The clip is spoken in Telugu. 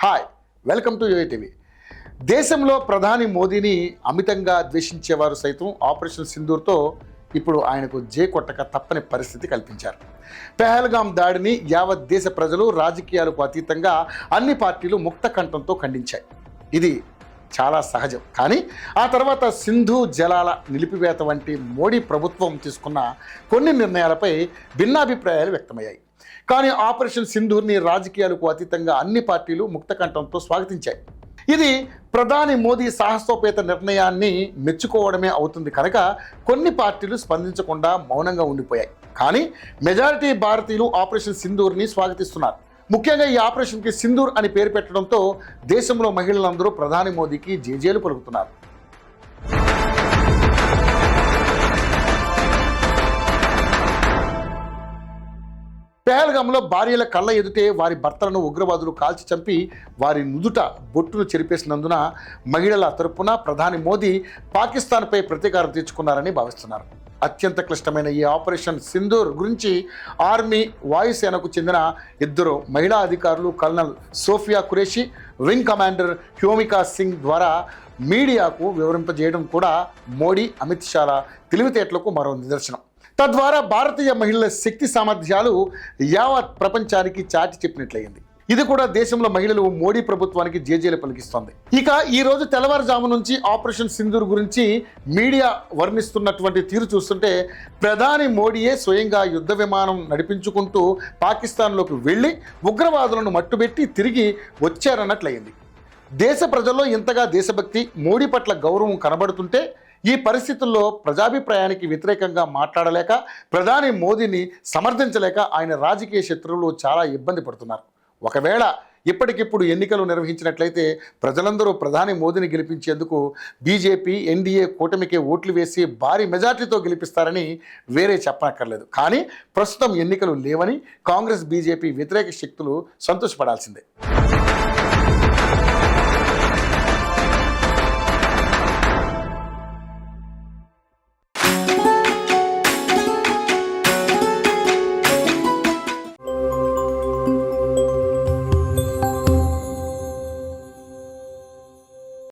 Hi, welcome to యూఐటీవీ. దేశంలో ప్రధాని మోదీని అమితంగా ద్వేషించేవారు సైతం ఆపరేషన్ సింధూర్తో ఇప్పుడు ఆయనకు జే కొట్టక తప్పని పరిస్థితి కల్పించారు. పెహల్గాం దాడిని యావత్ దేశ ప్రజలు రాజకీయాలకు అతీతంగా అన్ని పార్టీలు ముక్త కంఠంతో ఖండించాయి. ఇది చాలా సహజం. కానీ ఆ తర్వాత సింధు జలాల నిలిపివేత వంటి మోడీ ప్రభుత్వం తీసుకున్న కొన్ని నిర్ణయాలపై భిన్నాభిప్రాయాలు వ్యక్తమయ్యాయి. కానీ ఆపరేషన్ సింధూర్ని రాజకీయాలకు అతీతంగా అన్ని పార్టీలు ముక్తకంఠంతో స్వాగతించాయి. ఇది ప్రధాని మోదీ సాహసోపేత నిర్ణయాన్ని మెచ్చుకోవడమే అవుతుంది కనుక కొన్ని పార్టీలు స్పందించకుండా మౌనంగా ఉండిపోయాయి. కానీ మెజారిటీ భారతీయులు ఆపరేషన్ సింధూర్ని స్వాగతిస్తున్నారు. ముఖ్యంగా ఈ ఆపరేషన్కి సింధూర్ అని పేరు పెట్టడంతో దేశంలో మహిళలందరూ ప్రధాని మోదీకి జేజేలు పలుకుతున్నారు. పెహల్గాంలో భార్యల కళ్ళ ఎదుటే వారి భర్తలను ఉగ్రవాదులు కాల్చి చంపి వారి నుదుట బొట్టును చెరిపేసినందున మహిళల తరపున ప్రధాని మోదీ పాకిస్తాన్పై ప్రతీకారం తీర్చుకున్నారని భావిస్తున్నారు. అత్యంత క్లిష్టమైన ఈ ఆపరేషన్ సింధూర్ గురించి ఆర్మీ వాయుసేనకు చెందిన ఇద్దరు మహిళా అధికారులు colonel Sofiya Qureshi, wing commander Vyomika Singh ద్వారా మీడియాకు వివరింపజేయడం కూడా మోడీ, అమిత్ షాల తెలివితేటలకు మరో నిదర్శనం. తద్వారా భారతీయ మహిళల శక్తి సామర్థ్యాలు యావత్ ప్రపంచానికి చాటి చెప్పినట్లయింది. ఇది కూడా దేశంలో మహిళలు మోడీ ప్రభుత్వానికి జేజేలు పలికిస్తోంది. ఇక ఈ రోజు తెల్లవారుజాము నుంచి ఆపరేషన్ సింధూర్ గురించి మీడియా వర్ణిస్తున్నటువంటి తీరు చూస్తుంటే ప్రధాని మోడీయే స్వయంగా యుద్ధ విమానం నడిపించుకుంటూ పాకిస్తాన్లోకి వెళ్ళి ఉగ్రవాదులను మట్టుబెట్టి తిరిగి వచ్చారన్నట్లయింది. దేశ ప్రజల్లో ఇంతగా దేశభక్తి, మోడీ పట్ల గౌరవం కనబడుతుంటే ఈ పరిస్థితుల్లో ప్రజాభిప్రాయానికి వ్యతిరేకంగా మాట్లాడలేక ప్రధాని మోదీని సమర్థించలేక ఆయన రాజకీయ శత్రువులు చాలా ఇబ్బంది పడుతున్నారు. ఒకవేళ ఇప్పటికిప్పుడు ఎన్నికలు నిర్వహించినట్లయితే ప్రజలందరూ ప్రధాని మోదీని గెలిపించేందుకు బీజేపీ, ఎన్డీఏ కూటమికి ఓట్లు వేసి భారీ మెజార్టీతో గెలిపిస్తారని వేరే చెప్పనక్కర్లేదు. కానీ ప్రస్తుతం ఎన్నికలు లేవని కాంగ్రెస్, బీజేపీ వ్యతిరేక శక్తులు సంతోషపడాల్సిందే.